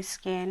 SKN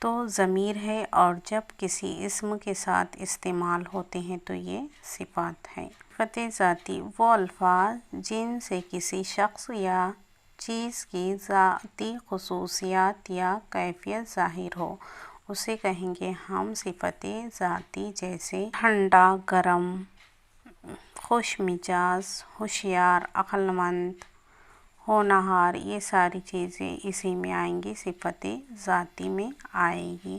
تو ضمیر ہے اور جب کسی اسم کے ساتھ استعمال ہوتے ہیں تو یہ صفات ہے۔ صفت ذاتی وہ الفاظ جن سے کسی شخص یا چیز کی ذاتی خصوصیات یا کیفیت ظاہر ہو، اسے کہیں گے ہم صفت ذاتی، جیسے ٹھنڈا، گرم، خوش مزاج، ہوشیار، عقل مند، ہونہار، یہ ساری چیزیں اسی میں آئیں گی، صفت ذاتی میں آئے گی۔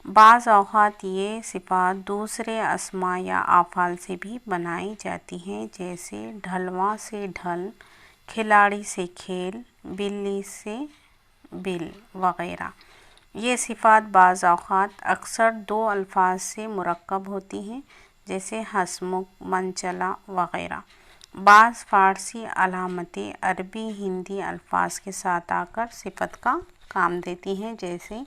بعض اوقات یہ صفات دوسرے اسماء یا افعال سے بھی بنائی جاتی ہیں، جیسے ڈھلواں سے ڈھل، کھلاڑی سے کھیل، بلی سے بل وغیرہ۔ یہ صفات بعض اوقات اکثر دو الفاظ سے مرکب ہوتی ہیں، جیسے ہسمکھ، من چلا وغیرہ۔ بعض فارسی علامتیں عربی ہندی الفاظ کے ساتھ آ کر صفت کا کام دیتی ہیں، جیسے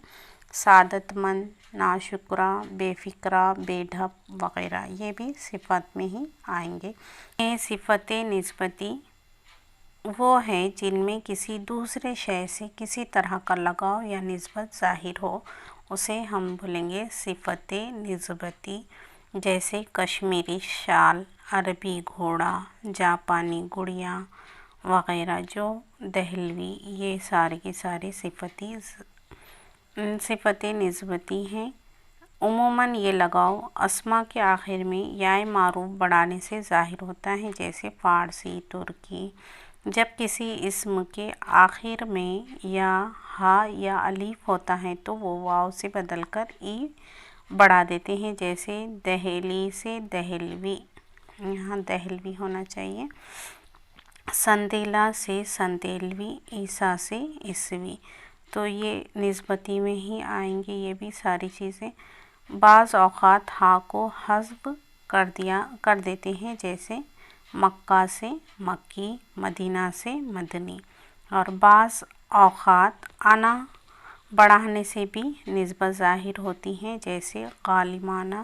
سعادت مند، ناشکرا، بے فکرہ، بے ڈھپ وغیرہ، یہ بھی صفت میں ہی آئیں گے۔ یہ صفت نسبتی وہ ہیں جن میں کسی دوسرے شے سے کسی طرح کا لگاؤ یا نسبت ظاہر ہو، اسے ہم بولیں گے صفت نسبتی، جیسے کشمیری شال، عربی گھوڑا، جاپانی گڑیا وغیرہ۔ جو دہلوی، یہ ساری کی ساری صفت نسبتی ہیں۔ عموماً یہ لگاؤ اسماء کے آخر میں یائے معروف بڑھانے سے ظاہر ہوتا ہے، جیسے فارسی، ترکی۔ جب کسی اسم کے آخر میں یا ہا یا الف ہوتا ہے تو وہ واو سے بدل کر ای بڑھا دیتے ہیں، جیسے دہلی سے دہلوی، یہاں دہلوی ہونا چاہیے۔ سندیلا سے سندیلوی، عیسیٰ سے عیسوی، تو یہ نسبتی میں ہی آئیں گے یہ بھی ساری چیزیں۔ بعض اوقات ہا کو حذف کر دیتے ہیں، جیسے مکہ سے مکی، مدینہ سے مدنی۔ اور بعض اوقات انا بڑھانے سے بھی نسبت ظاہر ہوتی ہیں، جیسے غالمانہ،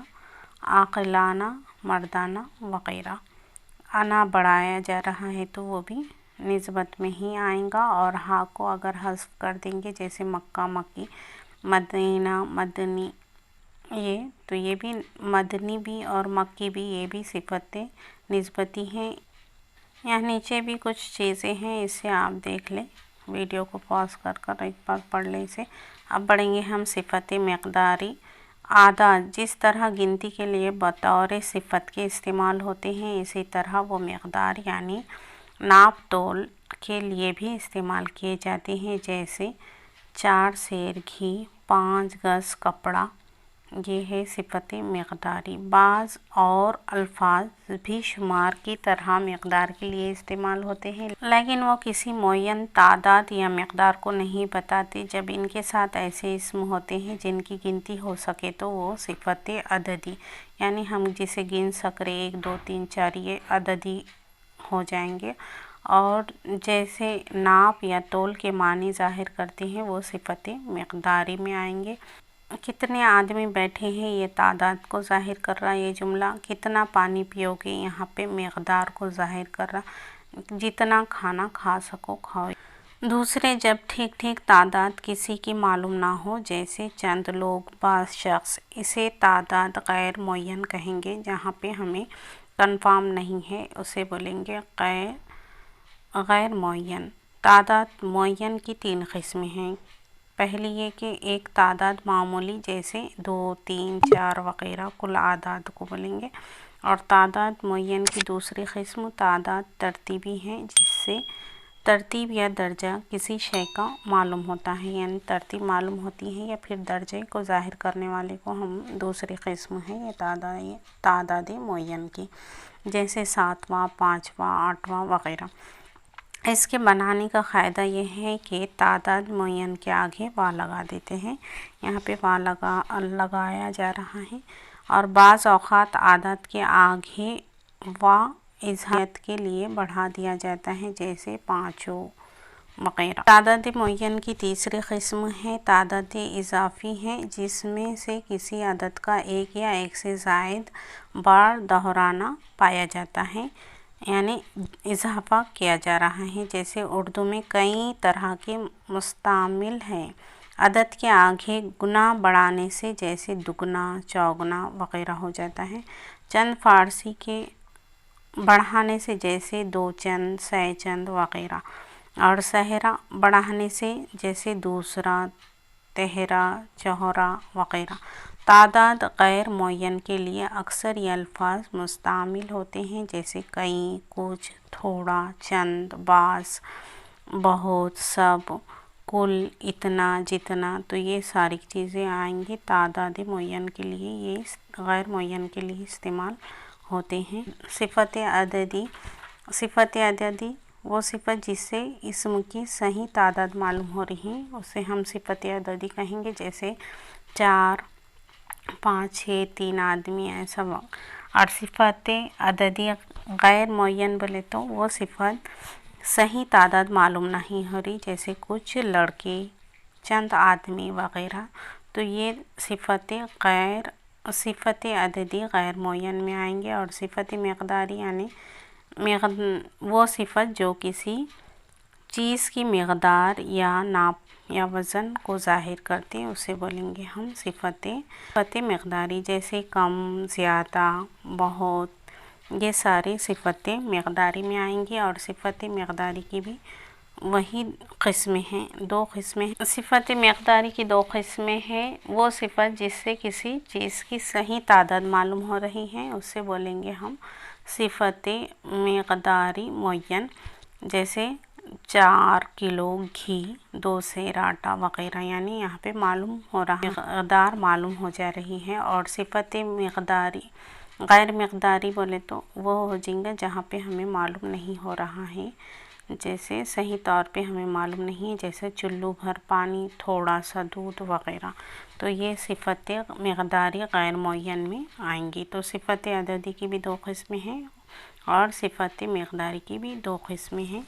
عاقلانہ، مردانہ وغیرہ۔ انا بڑھایا جا رہا ہے تو وہ بھی نسبت میں ہی آئیں گا، اور ہا کو اگر حذف کر دیں گے، جیسے مکہ مکی، مدینہ مدنی، تو یہ بھی مدنی بھی اور مکی بھی، یہ بھی صفت نسبتی ہیں۔ یہاں نیچے بھی کچھ چیزیں ہیں، اسے آپ دیکھ لیں، ویڈیو کو پاز کر ایک بار پڑھ لیں اسے۔ اب پڑھیں گے ہم صفت مقداری۔ اعداد جس طرح گنتی کے لیے بطور صفت کے استعمال ہوتے ہیں، اسی طرح وہ مقدار یعنی ناپ تول کے لیے بھی استعمال کیے جاتے ہیں، جیسے 4 سیر گھی، 5 گز کپڑا، یہ ہے صفت مقداری۔ بعض اور الفاظ بھی شمار کی طرح مقدار کے لیے استعمال ہوتے ہیں، لیکن وہ کسی معین تعداد یا مقدار کو نہیں بتاتے۔ جب ان کے ساتھ ایسے اسم ہوتے ہیں جن کی گنتی ہو سکے تو وہ صفت عددی، یعنی ہم جسے گن سک رہے 1 2 3 4، یہ عددی ہو جائیں گے۔ اور جیسے ناپ یا تول کے معنی ظاہر کرتے ہیں، وہ صفت مقداری میں آئیں گے۔ کتنے آدمی بیٹھے ہیں، یہ تعداد کو ظاہر کر رہا ہے یہ جملہ۔ کتنا پانی پیو گے، یہاں پہ مقدار کو ظاہر کر رہا، جتنا کھانا کھا سکو کھاؤ۔ دوسرے جب ٹھیک تعداد کسی کی معلوم نہ ہو، جیسے چند لوگ، بعض شخص، اسے تعداد غیر معین کہیں گے۔ جہاں پہ ہمیں کنفرم نہیں ہے اسے بولیں گے غیر معین۔ تعداد معین کی 3 قسمیں ہیں۔ پہلی یہ کہ ایک تعداد معمولی، جیسے 2 3 4 وغیرہ، کل اعداد کو بولیں گے۔ اور تعداد معین کی دوسری قسم تعداد ترتیبی ہے، جس سے ترتیب یا درجہ کسی شے کا معلوم ہوتا ہے، یعنی ترتیب معلوم ہوتی ہے یا پھر درجے کو ظاہر کرنے والے کو ہم دوسری قسم ہے یہ تعداد معین کی، جیسے 7واں، 5واں، 8واں وغیرہ۔ اس کے بنانے کا قاعدہ یہ ہے کہ تعداد معین کے آگے وا لگا دیتے ہیں، یہاں پہ وا لگایا جا رہا ہے۔ اور بعض اوقات اعداد کے آگے وا اضافیت کے لیے بڑھا دیا جاتا ہے، جیسے 5 وغیرہ۔ تعداد معین کی تیسری قسم ہے تعداد اضافی ہے، جس میں سے کسی عدد کا ایک یا ایک سے زائد بار دہرانا پایا جاتا ہے، یعنی اضافہ کیا جا رہا ہے۔ جیسے اردو میں کئی طرح کے مستعمل ہیں، عدد کے آگے گنا بڑھانے سے جیسے دگنا، چوگنا وغیرہ ہو جاتا ہے۔ چند فارسی کے بڑھانے سے جیسے دو چند، سہ چند وغیرہ، اور صحرا بڑھانے سے جیسے دوسرا، تہرا، چوہرا وغیرہ۔ تعداد غیر معین کے لیے اکثر یہ الفاظ مستعمل ہوتے ہیں جیسے کئی، کچھ، تھوڑا، چند، بعض، بہت، سب، کل، اتنا، جتنا۔ تو یہ ساری چیزیں آئیں گی تعداد معین کے لیے، یہ غیر معین کے لیے استعمال ہوتے ہیں۔ صفت عددی، صفت عددی وہ صفت جس سے اسم کی صحیح تعداد معلوم ہو رہی ہے اسے ہم صفت عددی کہیں گے، جیسے 4، 5، 6، 3 آدمی، ایسا وقت۔ اور صفت عددی غیر معین بولے تو وہ صفت صحیح تعداد معلوم نہیں ہو رہی، جیسے کچھ لڑکے، چند آدمی وغیرہ۔ تو یہ صفت عددی غیر معین میں آئیں گے۔ اور صفت مقداری یعنی وہ صفت جو کسی چیز کی مقدار یا ناپ یا وزن کو ظاہر کرتے ہیں اسے بولیں گے ہم صفت مقداری، جیسے کم، زیادہ، بہت، یہ سارے صفت مقداری میں آئیں گے۔ اور صفت مقداری کی بھی وہی قسمیں ہیں، دو قسمیں ہیں۔ صفت مقداری کی دو قسمیں ہیں، وہ صفت جس سے کسی چیز کی صحیح تعداد معلوم ہو رہی ہے اسے بولیں گے ہم صفت مقداری معین، جیسے 4 کلو گھی، 2 سیر آٹا وغیرہ، یعنی یہاں پہ معلوم ہو رہا ہے، مقدار معلوم ہو جا رہی ہے۔ اور صفت مقداری غیر مقداری بولے تو وہ ہو جائیں گا جہاں پہ ہمیں معلوم نہیں ہو رہا ہے، جیسے صحیح طور پہ ہمیں معلوم نہیں ہے، جیسے چلو بھر پانی، تھوڑا سا دودھ وغیرہ۔ تو یہ صفت مقداری غیر معین میں آئیں گی۔ تو صفت عددی کی بھی دو قسمیں ہیں اور صفت مقداری کی بھی دو قسمیں ہیں۔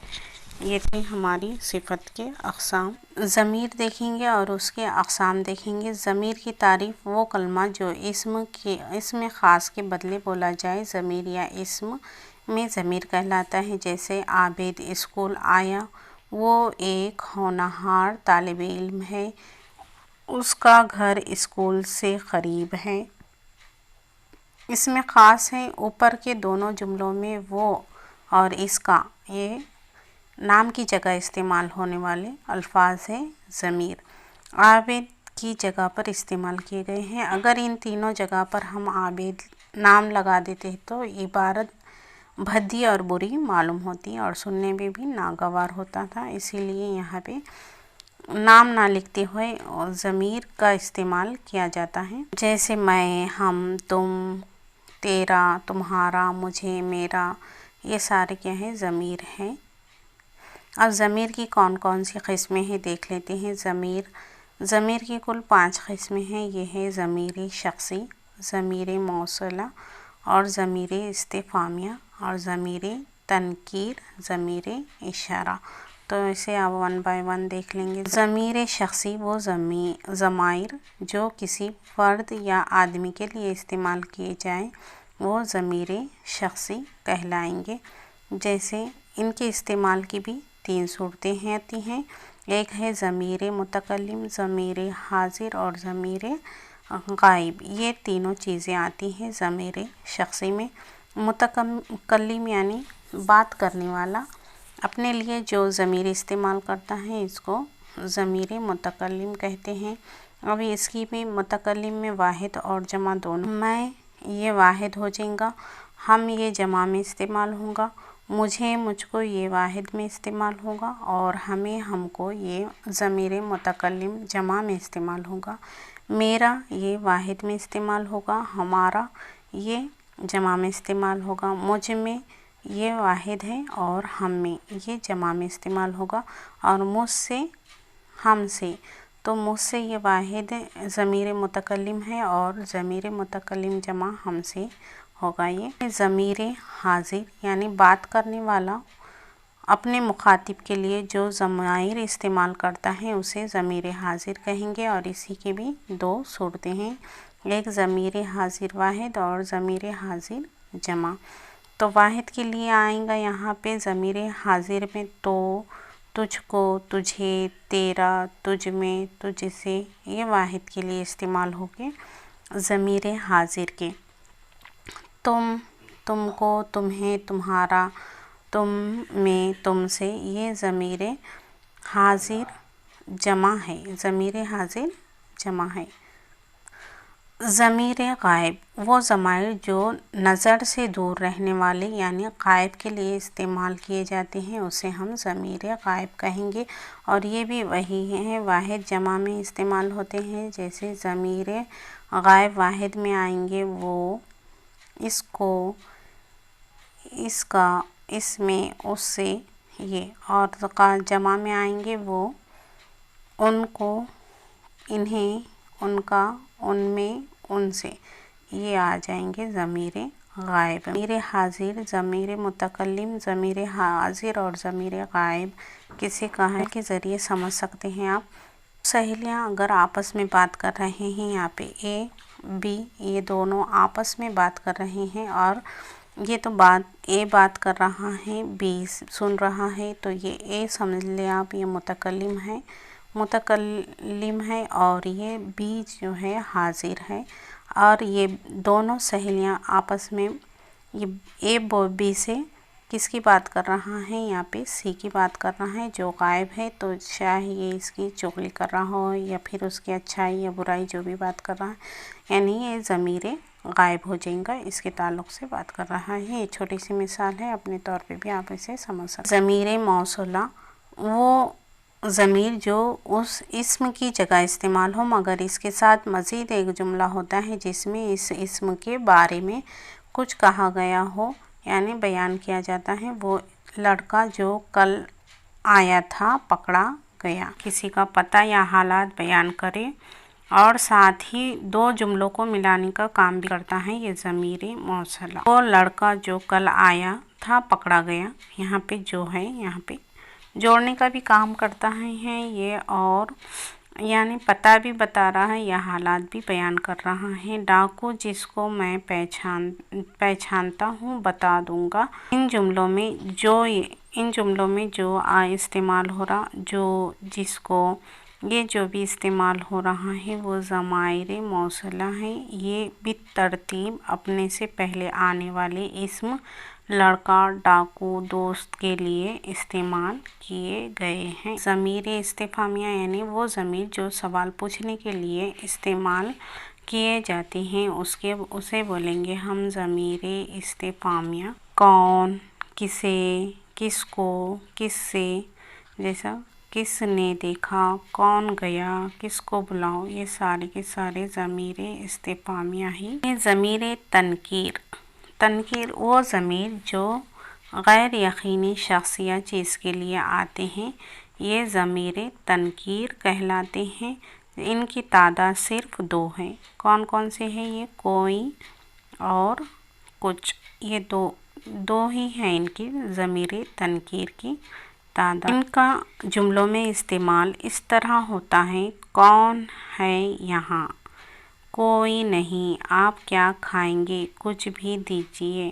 یہ تھی ہماری صفت کے اقسام۔ ضمیر دیکھیں گے اور اس کے اقسام دیکھیں گے۔ ضمیر کی تعریف وہ کلمہ جو اسم خاص کے بدلے بولا جائے، ضمیر یا اسم میں ضمیر کہلاتا ہے، جیسے عابد اسکول آیا، وہ ایک ہونہار طالب علم ہے، اس کا گھر اسکول سے قریب ہے۔ اسم خاص ہے، اوپر کے دونوں جملوں میں وہ اور اس کا، یہ نام کی جگہ استعمال ہونے والے الفاظ ہیں ضمیر، عابد کی جگہ پر استعمال کیے گئے ہیں۔ اگر ان تینوں جگہ پر ہم عابد نام لگا دیتے تو عبارت بھدی اور بری معلوم ہوتی اور سننے میں بھی ناگوار ہوتا تھا، اسی لیے یہاں پہ نام نہ لکھتے ہوئے ضمیر کا استعمال کیا جاتا ہے، جیسے میں، ہم، تم، تیرا، تمہارا، مجھے، میرا، یہ سارے کیا ہیں ضمیر ہیں۔ اب ضمیر کی کون کون سی قسمیں ہیں دیکھ لیتے ہیں۔ ضمیر کی کل 5 قسمیں ہیں، یہ ہے ضمیر شخصی، ضمیر موصولہ اور ضمیر استفہامیہ اور ضمیر تنکیر، ضمیر اشارہ۔ تو اسے اب 1 بائی 1 دیکھ لیں گے۔ ضمیر شخصی وہ ضمائر جو کسی فرد یا آدمی کے لیے استعمال کیے جائیں وہ ضمیر شخصی کہلائیں گے، جیسے ان کے استعمال کی بھی 3 صورتیں ہوتی ہیں، ایک ہے ضمیر متکلم، ضمیر حاضر اور ضمیر غائب۔ یہ تینوں چیزیں آتی ہیں ضمیر شخصی میں۔ متکلم یعنی بات کرنے والا اپنے لیے جو ضمیر استعمال کرتا ہے اس کو ضمیر متکلم کہتے ہیں۔ ابھی اس کی بھی متکلم میں واحد اور جمع دونوں، میں یہ واحد ہو جائے گا، ہم یہ جمع میں استعمال ہوگا، مجھے، مجھ کو یہ واحد میں استعمال ہوگا، اور ہمیں، ہم کو یہ ضمیر متکلم جمع میں استعمال ہوگا، میرا یہ واحد میں استعمال ہوگا، ہمارا یہ جمع میں استعمال ہوگا، مجھ میں یہ واحد ہے اور ہم میں یہ جمع میں استعمال ہوگا، اور مجھ سے، ہم سے، تو مجھ سے یہ واحد ضمیر متکلم ہے اور ضمیر متکلم جمع ہم سے ہوگا۔ یہ ضمیر حاضر یعنی بات کرنے والا اپنے مخاطب کے لیے جو ضمائر استعمال کرتا ہے اسے ضمیر حاضر کہیں گے، اور اسی کی بھی 2 صورتیں ہیں، ایک ضمیر حاضر واحد اور ضمیر حاضر جمع۔ تو واحد کے لیے آئیں گا یہاں پہ ضمیر حاضر میں تو، تجھ کو، تجھے، تیرا، تجھ میں، تجھ سے، یہ واحد کے لیے استعمال ہوگے ضمیر حاضر کے۔ تم، تم کو، تمہیں، تمہارا، تم میں، تم سے، یہ ضمیر حاضر جمع ہے، ضمیر حاضر جمع ہے۔ ضمیر غائب، وہ ضمائر جو نظر سے دور رہنے والے یعنی غائب کے لیے استعمال کیے جاتے ہیں اسے ہم ضمیر غائب کہیں گے، اور یہ بھی وہی ہے، واحد جمع میں استعمال ہوتے ہیں۔ جیسے ضمیر غائب واحد میں آئیں گے وہ، اس کو، اس کا، اس میں، اس سے، یہ، اور جمع میں آئیں گے وہ، ان کو، انہیں، ان کا، ان میں، ان سے، یہ آ جائیں گے ضمیر غائب۔ ضمیر حاضر، ضمیر متکلم، ضمیر حاضر اور ضمیر غائب کسی کہا کے ذریعے سمجھ سکتے ہیں آپ۔ سہیلیاں اگر آپس میں بات کر رہے ہیں، یہاں پہ اے بی یہ دونوں آپس میں بات کر رہے ہیں، اور یہ تو اے بات کر رہا ہے، بی سن رہا ہے، تو یہ اے سمجھ لیں آپ یہ متکلم ہے اور یہ بی جو ہے حاضر ہے، اور یہ دونوں سہیلیاں آپس میں، یہ اے بی سے کس کی بات کر رہا ہے، یہاں پہ سی کی بات کر رہا ہے جو غائب ہے، تو چاہے یہ اس کی چغلی کر رہا ہو یا پھر اس کی اچھائی یا برائی جو بھی بات کر رہا ہے، یعنی یہ ضمیر غائب ہو جائے گا، اس کے تعلق سے بات کر رہا ہے۔ یہ چھوٹی سی مثال ہے، اپنے طور پہ بھی آپ اسے سمجھ سکتے ہیں۔ ضمیر موصولہ، وہ ضمیر جو اس اسم کی جگہ استعمال ہو مگر اس کے ساتھ مزید ایک جملہ ہوتا ہے جس میں اس اسم کے بارے میں کچھ کہا گیا ہو یعنی بیان کیا جاتا ہے۔ وہ لڑکا جو کل آیا تھا پکڑا گیا، کسی کا پتہ یا حالات بیان کرے اور ساتھ ہی دو جملوں کو ملانے کا کام بھی کرتا ہے یہ ضمیر موصولہ۔ وہ لڑکا جو کل آیا تھا پکڑا گیا، یہاں پہ جو ہے یہاں پہ جوڑنے کا بھی کام کرتا ہے یہ، اور یعنی پتہ بھی بتا رہا ہے یا حالات بھی بیان کر رہا ہے۔ ڈاکو جس کو میں پہچانتا ہوں بتا دوں گا۔ ان جملوں میں جو استعمال ہو رہا، جو، جس کو، یہ جو بھی استعمال ہو رہا ہے وہ ضمائر موصولہ ہیں۔ یہ بالترتیب اپنے سے پہلے آنے والے اسم لڑکا، ڈاکو، دوست کے لیے استعمال کیے گئے ہیں۔ ضمیر استفہامیہ یعنی وہ ضمیر جو سوال پوچھنے کے لیے استعمال کیے جاتے ہیں اسے بولیں گے ہم ضمیر استفہامیہ۔ کون، کسے، کس کو، کس سے، جیسا کس نے دیکھا، کون گیا، کس کو بلاؤ، یہ سارے کے سارے ضمیر استفہامیہ ہی۔ ضمیر تنکیر، تنکیر وہ ضمیر جو غیر یقینی شخص یا چیز کے لیے آتے ہیں، یہ ضمیر تنکیر کہلاتے ہیں۔ ان کی تعداد صرف دو ہے۔ کون کون سے ہیں یہ؟ کوئی اور کچھ، یہ دو ہی ہیں ان کی ضمیر تنکیر کی تعداد۔ ان کا جملوں میں استعمال اس طرح ہوتا ہے: کون ہے یہاں؟ کوئی نہیں۔ آپ کیا کھائیں گے؟ کچھ بھی دیجیے۔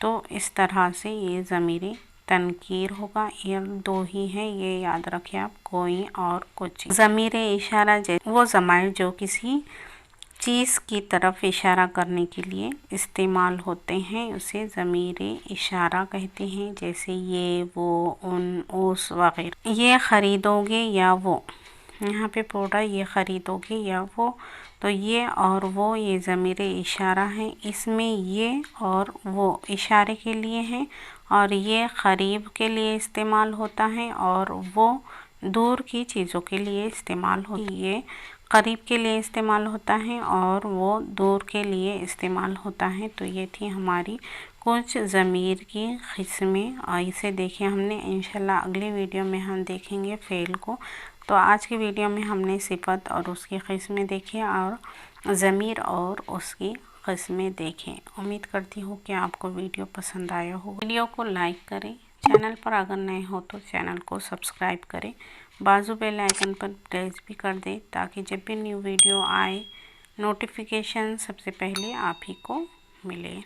تو اس طرح سے یہ ضمیر تنکیر ہوگا، یہ دو ہی ہیں، یہ یاد رکھیں آپ، کوئی اور کچھ۔ ضمیر اشارہ، وہ ضمائر جو کسی چیز کی طرف اشارہ کرنے کے لیے استعمال ہوتے ہیں اسے ضمیر اشارہ کہتے ہیں، جیسے یہ، وہ، ان، اس وغیرہ۔ یہ خریدو گے یا وہ، یہاں پہ پڑا یہ خریدو گے یا وہ، تو یہ اور وہ یہ ضمیر اشارہ ہے، اس میں یہ اور وہ اشارے کے لیے ہیں، اور یہ قریب کے لیے استعمال ہوتا ہے اور وہ دور کی چیزوں کے لیے استعمال ہوتا ہے۔ یہ قریب کے لیے استعمال ہوتا ہے اور وہ دور کے لیے استعمال ہوتا ہے۔ تو یہ تھی ہماری کچھ ضمیر کی قسمیں، اور اسے دیکھیں ہم نے، انشاءاللہ اگلی ویڈیو میں ہم دیکھیں گے فعل کو۔ تو آج کی ویڈیو میں ہم نے صفت اور اس کی قسمیں دیکھی اور ضمیر اور اس کی قسمیں دیکھیں۔ امید کرتی ہوں کہ آپ کو ویڈیو پسند آیا ہو۔ ویڈیو کو لائک کریں، چینل پر اگر نئے ہو تو چینل کو سبسکرائب کریں، بازو بیل آئیکن پر پریس بھی کر دیں تاکہ جب بھی نیو ویڈیو آئے نوٹیفیکیشن سب سے پہلے آپ ہی کو ملے۔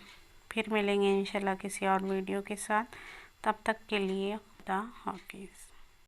پھر ملیں گے انشاءاللہ کسی اور ویڈیو کے ساتھ، تب تک کے لیے خدا حافظ۔